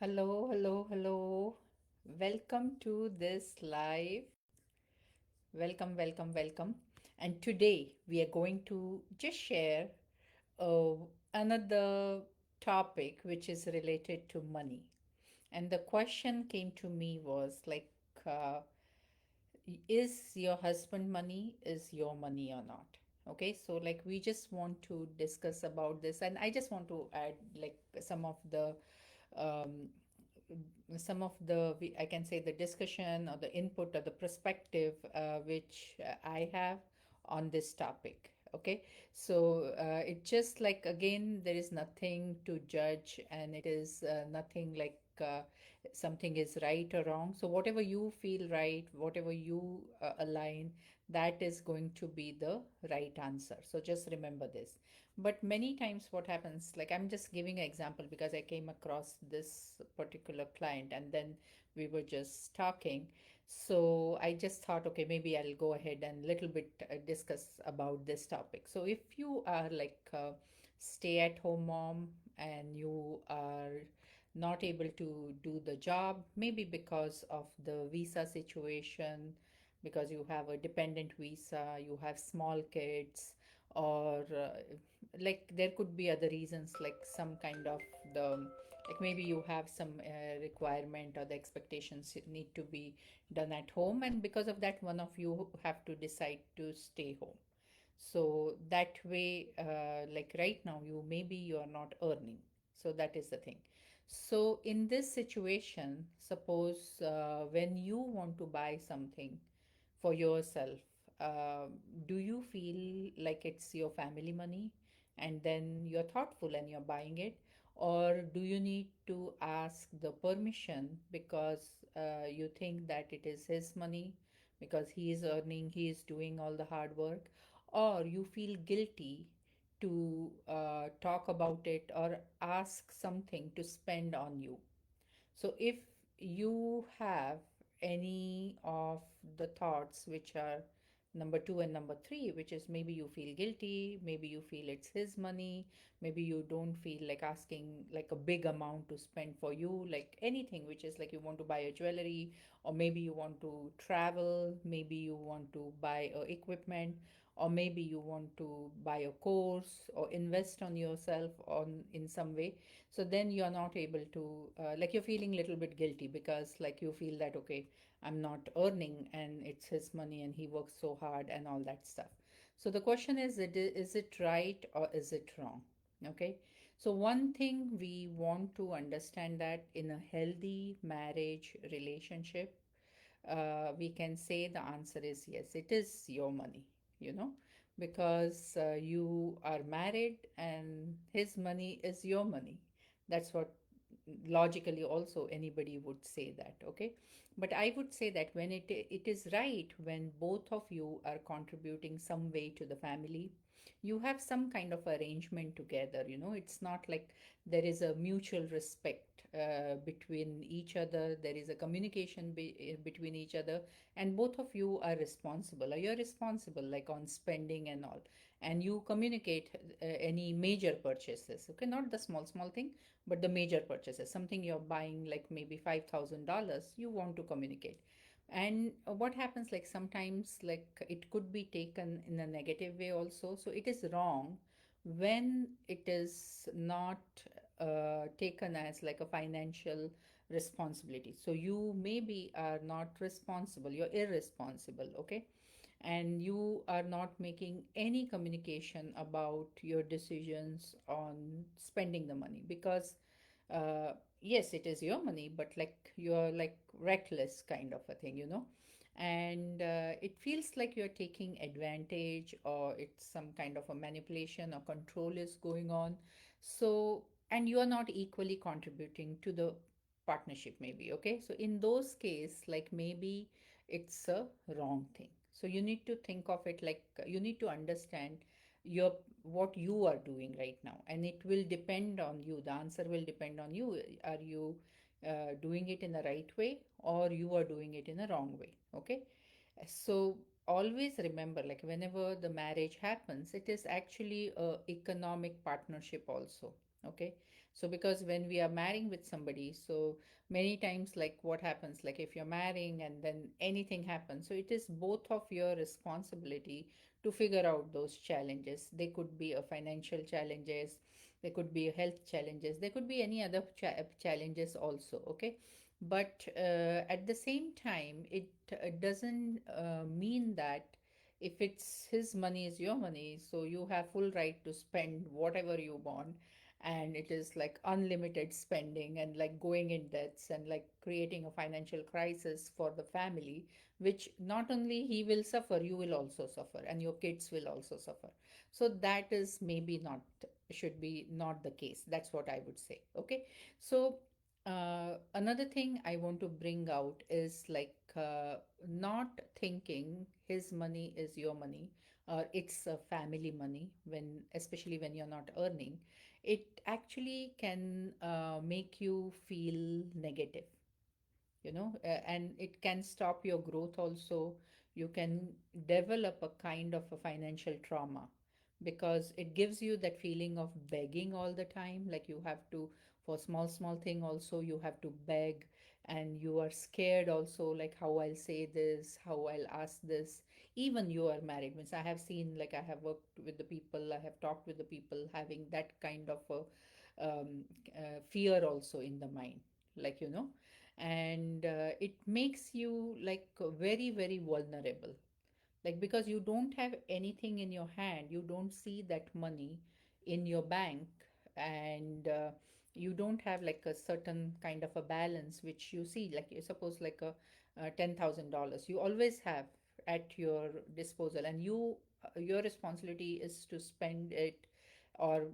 Hello, hello, hello. Welcome to this live. Welcome, welcome, welcome. And today we are going to just share uh, another topic which is related to money. And the question came to me was like, uh, is your husband money is your money or not? Okay, so like we just want to discuss about this, and I just want to add like um, some of the I can say the discussion or the input or the perspective which I have on this topic. Okay, so it just like again there is nothing to judge, and it is nothing like something is right or wrong. So whatever you feel right, whatever you align, that is going to be the right answer. So just remember this. But many times what happens, like I'm just giving an example because I came across this particular client and then we were just talking. So I just thought, okay, maybe I'll go ahead and little bit discuss about this topic. So if you are like a stay at home mom and you are not able to do the job, maybe because of the visa situation, because you have a dependent visa, you have small kids, or like there could be other reasons like some kind of the like maybe you have some requirement or the expectations need to be done at home, and because of that one of you have to decide to stay home. So that way like right now you maybe you are not earning. So that is the thing. So in this situation, suppose when you want to buy something for yourself, uh, do you feel like it's your family money and then you're thoughtful and you're buying it? Or do you need to ask the permission because you think that it is his money because he is earning, he is doing all the hard work? Or you feel guilty to talk about it or ask something to spend on you? So if you have any of the thoughts which are number two and number three, which is maybe you feel guilty, maybe you feel it's his money, maybe you don't feel like asking like a big amount to spend for you, like anything which is like you want to buy a jewelry, or maybe you want to travel, maybe you want to buy equipment, or maybe you want to buy a course or invest on yourself on in some way. So then you're not able to like you're feeling a little bit guilty because like you feel that okay, I'm not earning and it's his money and he works so hard and all that stuff. So the question is it right or is it wrong? Okay, so one thing we want to understand that in a healthy marriage relationship, we can say the answer is yes, it is your money, you know, because you are married and his money is your money. That's what logically also anybody would say that. Okay, but I would say that when it is right when both of you are contributing some way to the family, you have some kind of arrangement together, you know, it's not like there is a mutual respect between each other, there is a communication between each other, and both of you are responsible, or you're responsible like on spending and all, and you communicate any major purchases. Okay, not the small small thing, but the major purchases, something you're buying like maybe $5,000, you want to communicate. And what happens like sometimes like it could be taken in a negative way also. So it is wrong when it is not taken as like a financial responsibility. So you maybe are not responsible, you're irresponsible. Okay, and you are not making any communication about your decisions on spending the money because yes, it is your money, but like you're like reckless kind of a thing, you know, and it feels like you're taking advantage or it's some kind of a manipulation or control is going on. So and you are not equally contributing to the partnership maybe. Okay, so in those case like maybe it's a wrong thing. So you need to think of it like you need to understand your what you are doing right now, and it will depend on you, the answer will depend on you. Are you doing it in the right way or you are doing it in a wrong way? Okay, so always remember like whenever the marriage happens, it is actually a economic partnership also. Okay, so because when we are marrying with somebody, so many times, like what happens, like if you're marrying and then anything happens, so it is both of your responsibility to figure out those challenges. They could be a financial challenges, they could be health challenges, there could be any other challenges also. Okay, but at the same time, it doesn't mean that if it's his money is your money, so you have full right to spend whatever you want, and it is like unlimited spending and like going in debts and like creating a financial crisis for the family, which not only he will suffer, you will also suffer, and your kids will also suffer. So that is maybe not, should be not the case. That's what I would say. Okay, so another thing I want to bring out is like not thinking his money is your money, or it's a family money, when especially when you're not earning, it actually can make you feel negative, and it can stop your growth also. You can develop a kind of a financial trauma, because it gives you that feeling of begging all the time, like you have to, for small small thing also you have to beg, and you are scared also, like how I'll say this, how I'll ask this. Even you are married means, I have seen, like I have worked with the people, I have talked with the people having that kind of a fear also in the mind, like and it makes you like very very vulnerable, like because you don't have anything in your hand, you don't see that money in your bank, and you don't have like a certain kind of a balance which you see, like you suppose like a $10,000 you always have at your disposal, and your responsibility is to spend it, or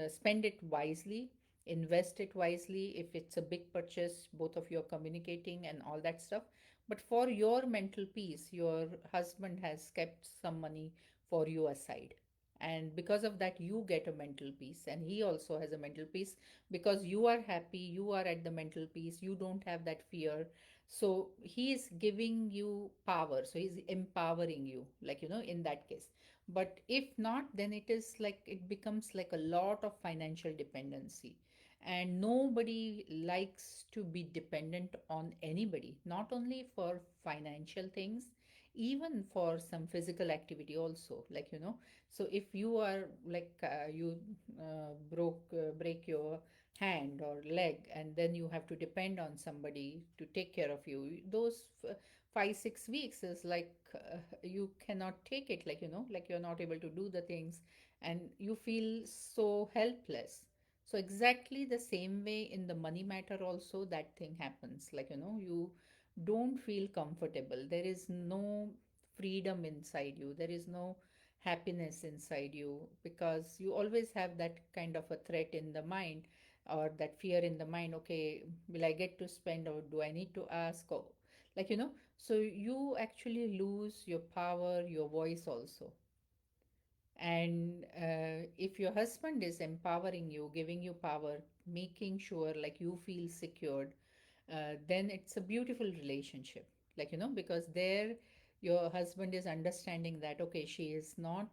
spend it wisely, invest it wisely. If it's a big purchase, both of you are communicating and all that stuff. But for your mental peace, your husband has kept some money for you aside. And because of that, you get a mental peace. And he also has a mental peace, because you are happy, you are at the mental peace, you don't have that fear. So he is giving you power. So he's empowering you, like, in that case. But if not, then it is like it becomes like a lot of financial dependency, and nobody likes to be dependent on anybody, not only for financial things, even for some physical activity also, like so if you are like you break your hand or leg, and then you have to depend on somebody to take care of you, those 5 6 weeks is like you cannot take it, like like you're not able to do the things, and you feel so helpless. So exactly the same way in the money matter also, that thing happens, like you don't feel comfortable, there is no freedom inside you, there is no happiness inside you, because you always have that kind of a threat in the mind, or that fear in the mind. Okay, will I get to spend, or do I need to ask, or like so you actually lose your power, your voice also. And if your husband is empowering you, giving you power, making sure like you feel secured, then it's a beautiful relationship, like because there your husband is understanding that okay, she is not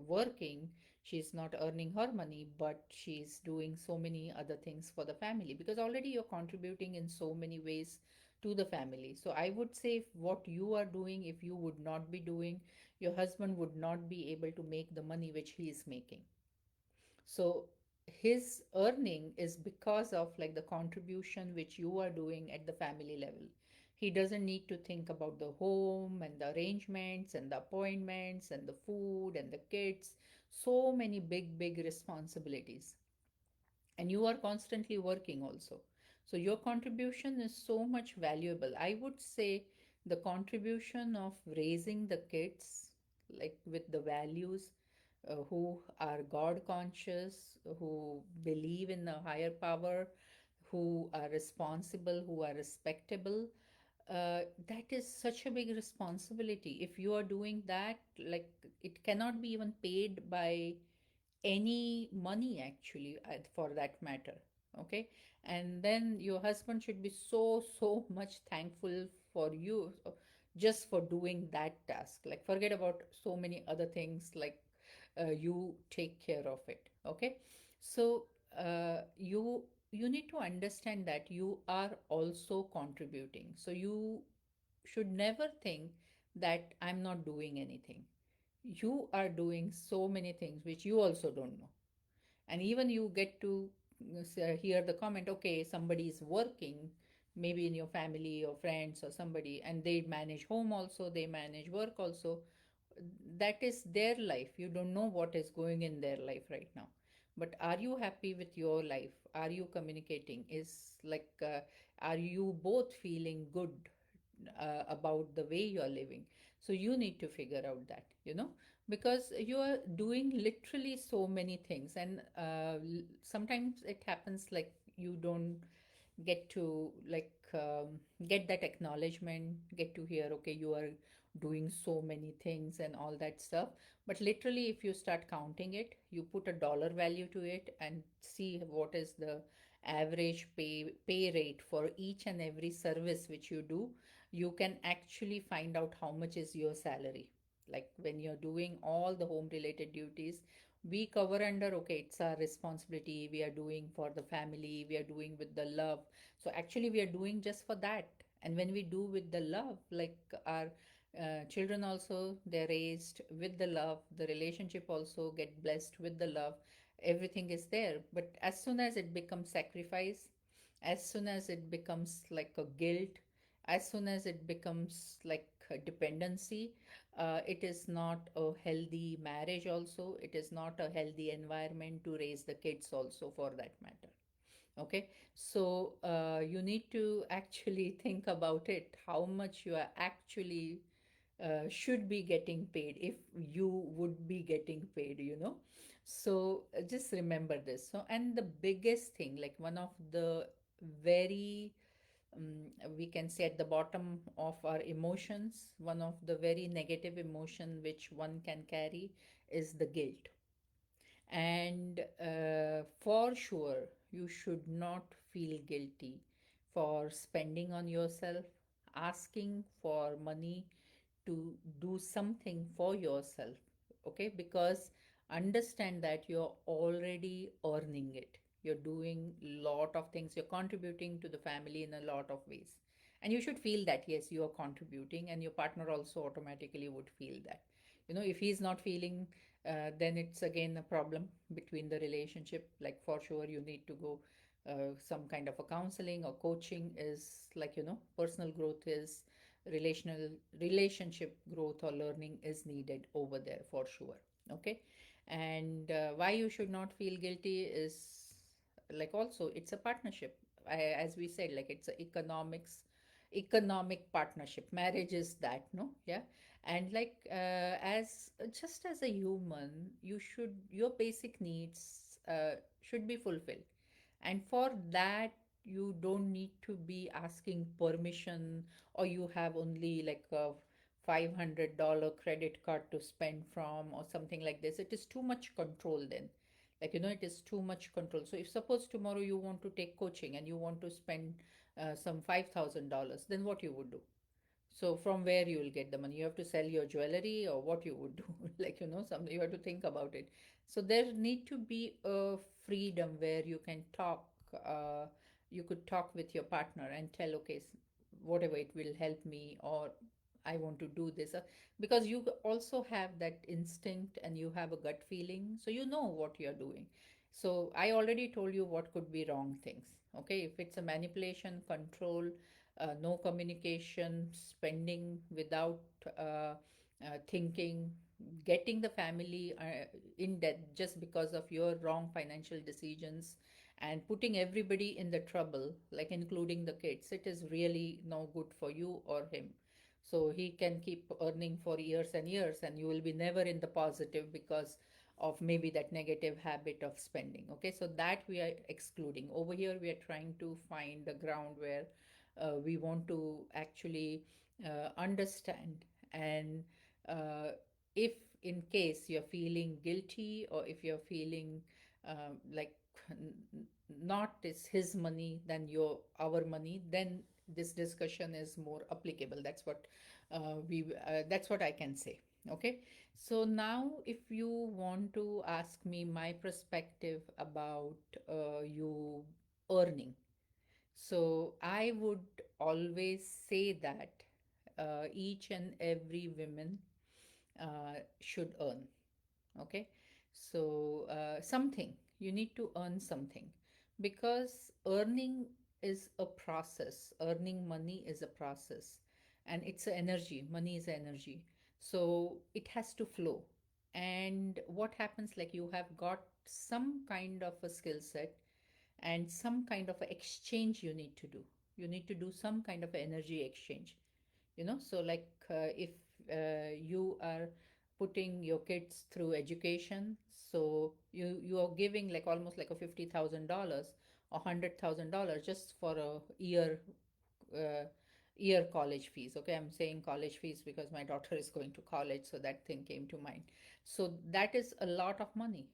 working, she's not earning her money, but she's doing so many other things for the family, because already you're contributing in so many ways to the family. So I would say, if what you are doing, if you would not be doing, your husband would not be able to make the money which he is making. So his earning is because of like the contribution which you are doing at the family level. He doesn't need to think about the home and the arrangements and the appointments and the food and the kids. So many big responsibilities, and you are constantly working also. So your contribution is so much valuable. I would say the contribution of raising the kids, like with the values, who are God conscious, who believe in a higher power, who are responsible, who are respectable. That is such a big responsibility. If you are doing that, like it cannot be even paid by any money actually, for that matter. Okay, and then your husband should be so much thankful for you, just for doing that task. Like forget about so many other things, like you take care of it. Okay, So you need to understand that you are also contributing. So you should never think that I'm not doing anything. You are doing so many things which you also don't know. And even you get to hear the comment, okay, somebody is working, maybe in your family or friends or somebody, and they manage home also, they manage work also. That is their life. You don't know what is going in their life right now. But are you happy with your life? Are you communicating? Is like, are you both feeling good about the way you are living? So you need to figure out that, because you are doing literally so many things. And sometimes it happens like you don't get to like get that acknowledgement, get to hear, okay, you are doing so many things and all that stuff. But literally, if you start counting it, you put a dollar value to it and see what is the average pay rate for each and every service which you do, you can actually find out how much is your salary. Like when you're doing all the home related duties, we cover under, okay, it's our responsibility, we are doing for the family, we are doing with the love. So actually we are doing just for that. And when we do with the love, like our children also, they're raised with the love, the relationship also get blessed with the love, everything is there. But as soon as it becomes sacrifice, as soon as it becomes like a guilt, as soon as it becomes like a dependency, it is not a healthy marriage also, it is not a healthy environment to raise the kids also, for that matter. Okay, so you need to actually think about it, how much you are actually should be getting paid, if you would be getting paid. So just remember this. So, and the biggest thing, like one of the very we can say at the bottom of our emotions, one of the very negative emotion which one can carry is the guilt. And for sure, you should not feel guilty for spending on yourself, asking for money to do something for yourself. Okay, because understand that you're already earning it. You're doing lot of things, you're contributing to the family in a lot of ways. And you should feel that, yes, you are contributing, and your partner also automatically would feel that. If he's not feeling, then it's again a problem between the relationship. Like for sure you need to go some kind of a counseling or coaching, is like, personal growth is relational relationship growth or learning is needed over there for sure. Okay. And why you should not feel guilty is like, also it's a partnership. As we said, like it's a economic partnership. Marriage is that, no? Yeah. And like as just as a human, your basic needs should be fulfilled. And for that, you don't need to be asking permission, or you have only like a $500 credit card to spend from, or something like this. It is too much control then. Like, it is too much control. So if suppose tomorrow you want to take coaching and you want to spend some $5,000, then what you would do? So from where you will get the money? You have to sell your jewelry, or what you would do? Like, something you have to think about it. So there need to be a freedom where you can talk. You could talk with your partner and tell, okay, whatever, it will help me, or I want to do this. Because you also have that instinct and you have a gut feeling. So you know what you're doing. So I already told you what could be wrong things. Okay, if it's a manipulation, control, no communication, spending without thinking, getting the family in debt just because of your wrong financial decisions, and putting everybody in the trouble, like including the kids, it is really no good for you or him. So he can keep earning for years and years, and you will be never in the positive because of maybe that negative habit of spending. Okay, so that we are excluding. Over here, we are trying to find the ground where we want to actually understand. And uh, if in case you're feeling guilty, or if you're feeling like not it's his money than your our money, then this discussion is more applicable. That's what we that's what I can say. Okay, so now if you want to ask me my perspective about you earning, so I would always say that each and every woman should earn. Okay, so something you need to earn something, because earning is a process. Earning money is a process, and it's a energy. Money is energy, so it has to flow. And what happens, like, you have got some kind of a skill set and some kind of a exchange you need to do. You need to do some kind of energy exchange, so like, if you are putting your kids through education, so you are giving like almost like a $50,000 or $100,000 just for a uh, year college fees. Okay, I'm saying college fees because my daughter is going to college, so that thing came to mind. So that is a lot of money.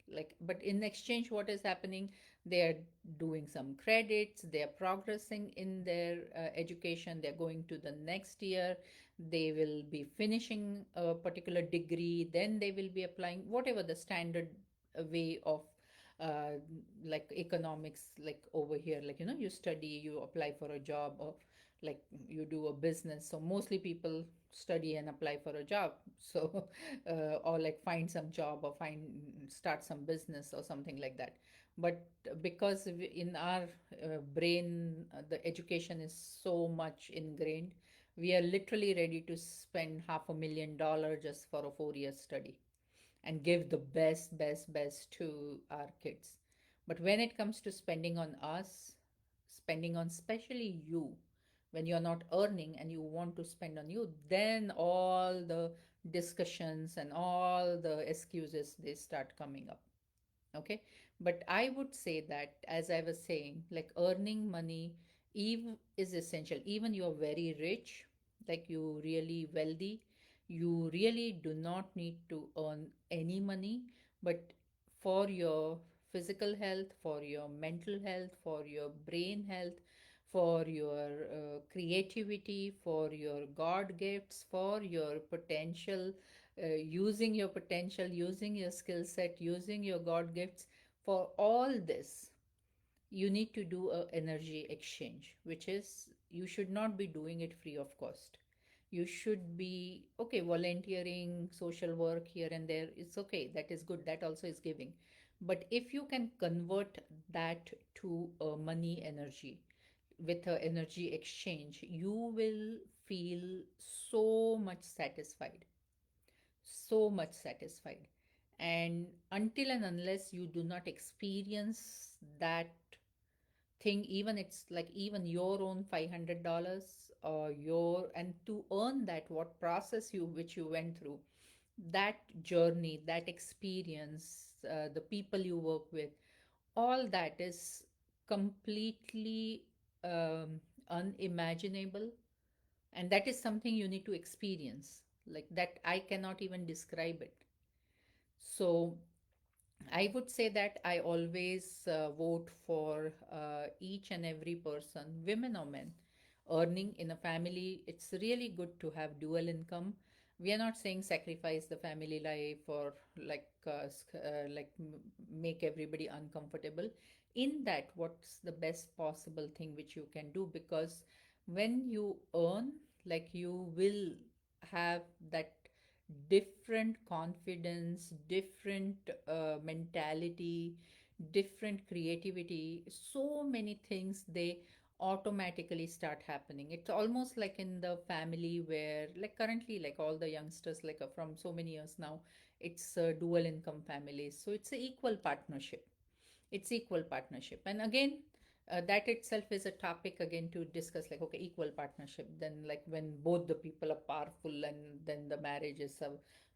Like, but in exchange, what is happening, they are doing some credits, they are progressing in their education, they're going to the next year, they will be finishing a particular degree, then they will be applying whatever the standard way of uh, like economics, like over here, like, you study, you apply for a job, or like you do a business. So mostly people study and apply for a job. So or like find some job, or find start some business or something like that. But because in our brain, the education is so much ingrained, we are literally ready to spend $500,000 just for a 4 year study and give the best to our kids. But when it comes to spending on us, spending on especially you, when you're not earning and you want to spend on you, then all the discussions and all the excuses, they start coming up. Okay, but I would say that, as I was saying, like, earning money is essential. Even you're very rich, like you really wealthy, you really do not need to earn any money. But for your physical health, for your mental health, for your brain health, for your creativity, for your god gifts, for your potential, using your potential, using your skill set, using your God gifts. For all this, you need to do a energy exchange, which is, you should not be doing it free of cost. You should be, okay, volunteering, social work here and there. It's okay. That is good. That also is giving. But if you can convert that to a money energy, with a energy exchange, you will feel so much satisfied, so much satisfied. And until and unless you do not experience that thing, even it's like even your own $500, or your, and to earn that, what process you which you went through, that journey, that experience, the people you work with, all that is completely unimaginable. And that is something you need to experience, like that I cannot even describe it. So I would say that I always vote for each and every person, women or men, earning in a family. It's really good to have dual income. We are not saying sacrifice the family life, or like make everybody uncomfortable. In that, what's the best possible thing which you can do? Because when you earn, like, you will have that different confidence, different mentality, different creativity. So many things, they automatically start happening. It's almost like in the family where, like, currently, like all the youngsters, like from so many years now, it's dual income families. So it's a equal partnership, it's equal partnership. And again, that itself is a topic again to discuss, like, okay, equal partnership, then like when both the people are powerful, and then the marriage is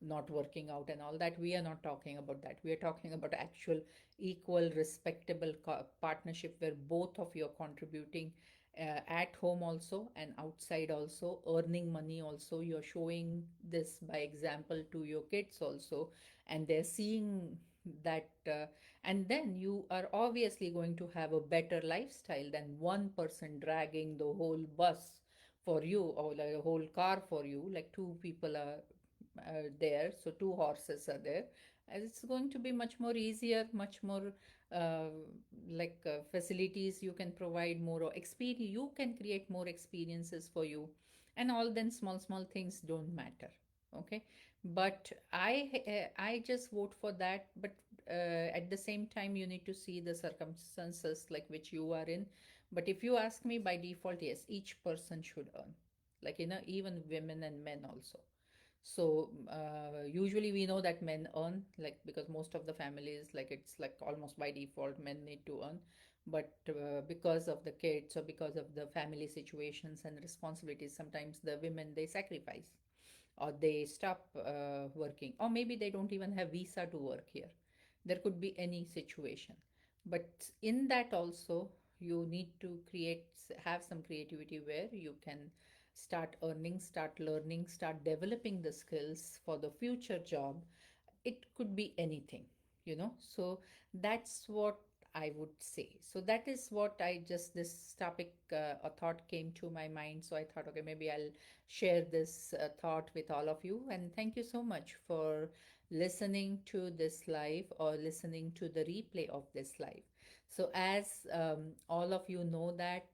not working out and all that, we are not talking about that. We are talking about actual equal respectable partnership, where both of you are contributing, at home also and outside also, earning money also. You're showing this by example to your kids also, and they're seeing that, and then you are obviously going to have a better lifestyle than one person dragging the whole bus for you, or like a whole car for you. Like two people are there, so two horses are there, and it's going to be much more easier, much more uh, facilities you can provide more, or experience you can create more experiences for you, and all then small small things don't matter. Okay, but I just vote for that. But at the same time, you need to see the circumstances like which you are in. But if you ask me, by default, yes, each person should earn, like, even women and men also. So usually we know that men earn, like, because most of the families, like, it's like almost by default men need to earn. But because of the kids, or because of the family situations and responsibilities, sometimes the women, they sacrifice, or they stop working, or maybe they don't even have visa to work here. There could be any situation. But in that also, you need to have some creativity where you can start earning, start learning, start developing the skills for the future job. It could be anything, so that's what I would say. So that is what I just, this topic, a thought came to my mind, so I thought, okay, maybe I'll share this thought with all of you. And thank you so much for listening to this live, or listening to the replay of this live. So as all of you know that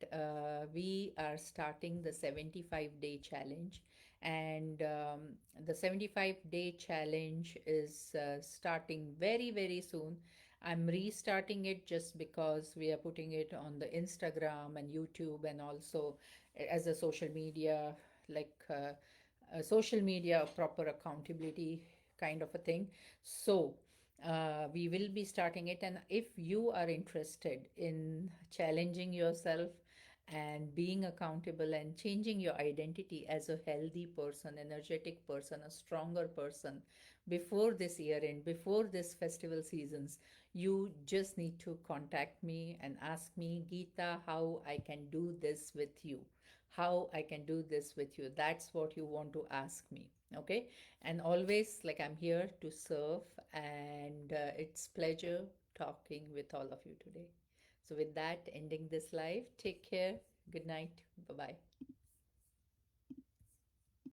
we are starting the 75-day challenge. And the 75-day challenge is starting very very soon. I'm restarting it just because we are putting it on the Instagram and YouTube, and also as a social media, like a social media proper accountability kind of a thing. So we will be starting it, and if you are interested in challenging yourself and being accountable and changing your identity as a healthy person, energetic person, a stronger person before this year end, before this festival seasons, you just need to contact me and ask me, Geeta, how I can do this with you. How I can do this with you. That's what you want to ask me. Okay. And always, like, I'm here to serve, and it's pleasure talking with all of you today. So, with that, ending this live, take care. Good night. Bye bye.